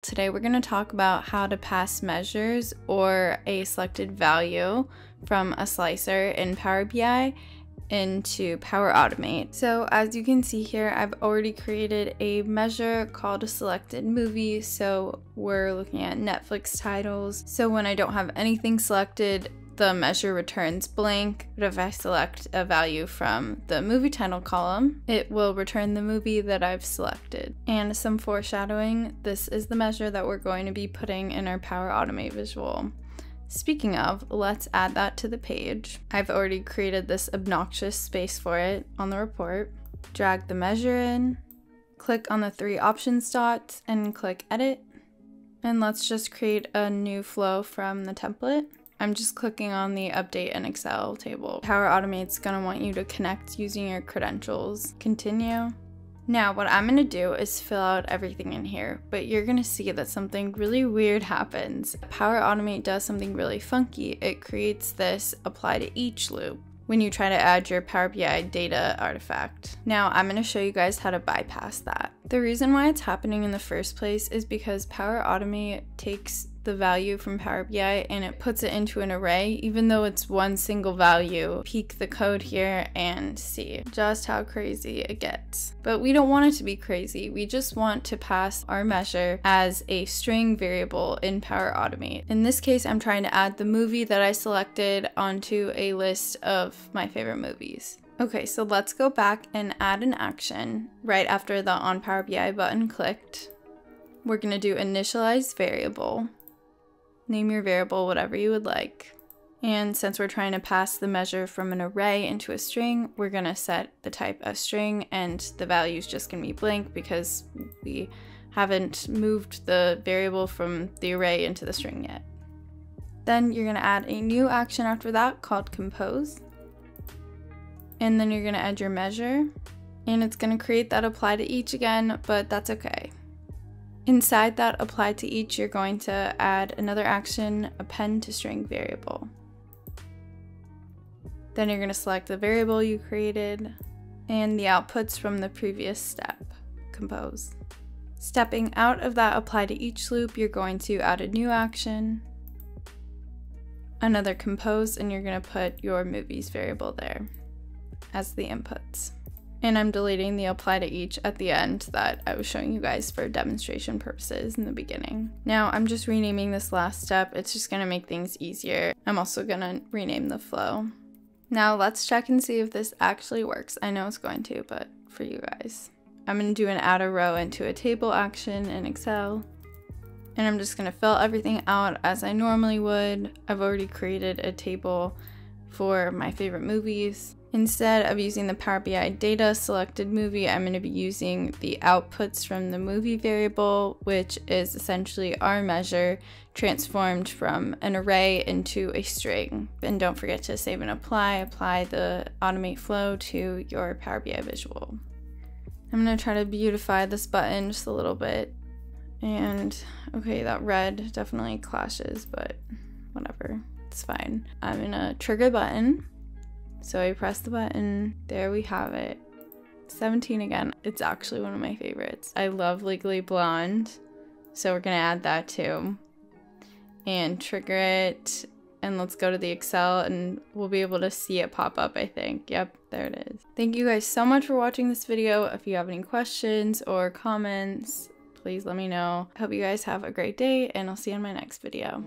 Today we're going to talk about how to pass measures or a selected value from a slicer in Power BI into Power Automate. So as you can see here, I've already created a measure called a selected movie. So we're looking at Netflix titles. So when I don't have anything selected, the measure returns blank, but if I select a value from the movie title column, it will return the movie that I've selected. And some foreshadowing, this is the measure that we're going to be putting in our Power Automate visual. Speaking of, let's add that to the page. I've already created this obnoxious space for it on the report. Drag the measure in, click on the 3 options dots and click edit. And let's just create a new flow from the template. I'm just clicking on the update in Excel table. Power Automate's gonna want you to connect using your credentials. Continue. Now what I'm gonna do is fill out everything in here, but you're gonna see that something really weird happens. Power Automate does something really funky. It creates this apply to each loop when you try to add your Power BI data artifact. Now I'm gonna show you guys how to bypass that. The reason why it's happening in the first place is because Power Automate takes the value from Power BI and it puts it into an array, even though it's one single value. Peek the code here and see just how crazy it gets. But we don't want it to be crazy. We just want to pass our measure as a string variable in Power Automate. In this case, I'm trying to add the movie that I selected onto a list of my favorite movies. Okay, so let's go back and add an action right after the On Power BI button clicked. We're gonna do initialize variable. Name your variable whatever you would like. And since we're trying to pass the measure from an array into a string, we're gonna set the type as string and the value is just gonna be blank because we haven't moved the variable from the array into the string yet. Then you're gonna add a new action after that called compose. And then you're gonna add your measure and it's gonna create that apply to each again, but that's okay. Inside that apply to each, you're going to add another action, append to string variable. Then you're going to select the variable you created and the outputs from the previous step, compose. Stepping out of that apply to each loop, you're going to add a new action, another compose, and you're going to put your movies variable there as the inputs. And I'm deleting the apply to each at the end that I was showing you guys for demonstration purposes in the beginning. Now I'm just renaming this last step. It's just gonna make things easier. I'm also gonna rename the flow. Now let's check and see if this actually works. I know it's going to, but for you guys. I'm gonna do an add a row into a table action in Excel. And I'm just gonna fill everything out as I normally would. I've already created a table for my favorite movies. Instead of using the Power BI data selected movie, I'm going to be using the outputs from the movie variable, which is essentially our measure transformed from an array into a string. And don't forget to save and apply the automate flow to your Power BI visual. I'm going to try to beautify this button just a little bit. And okay, that red definitely clashes, but whatever, it's fine. I'm going to trigger the button. So I press the button, there we have it. 17 again, it's actually one of my favorites. I love Legally Blonde, so we're gonna add that too. And trigger it, and let's go to the Excel and we'll be able to see it pop up, I think. Yep, there it is. Thank you guys so much for watching this video. If you have any questions or comments, please let me know. I hope you guys have a great day and I'll see you in my next video.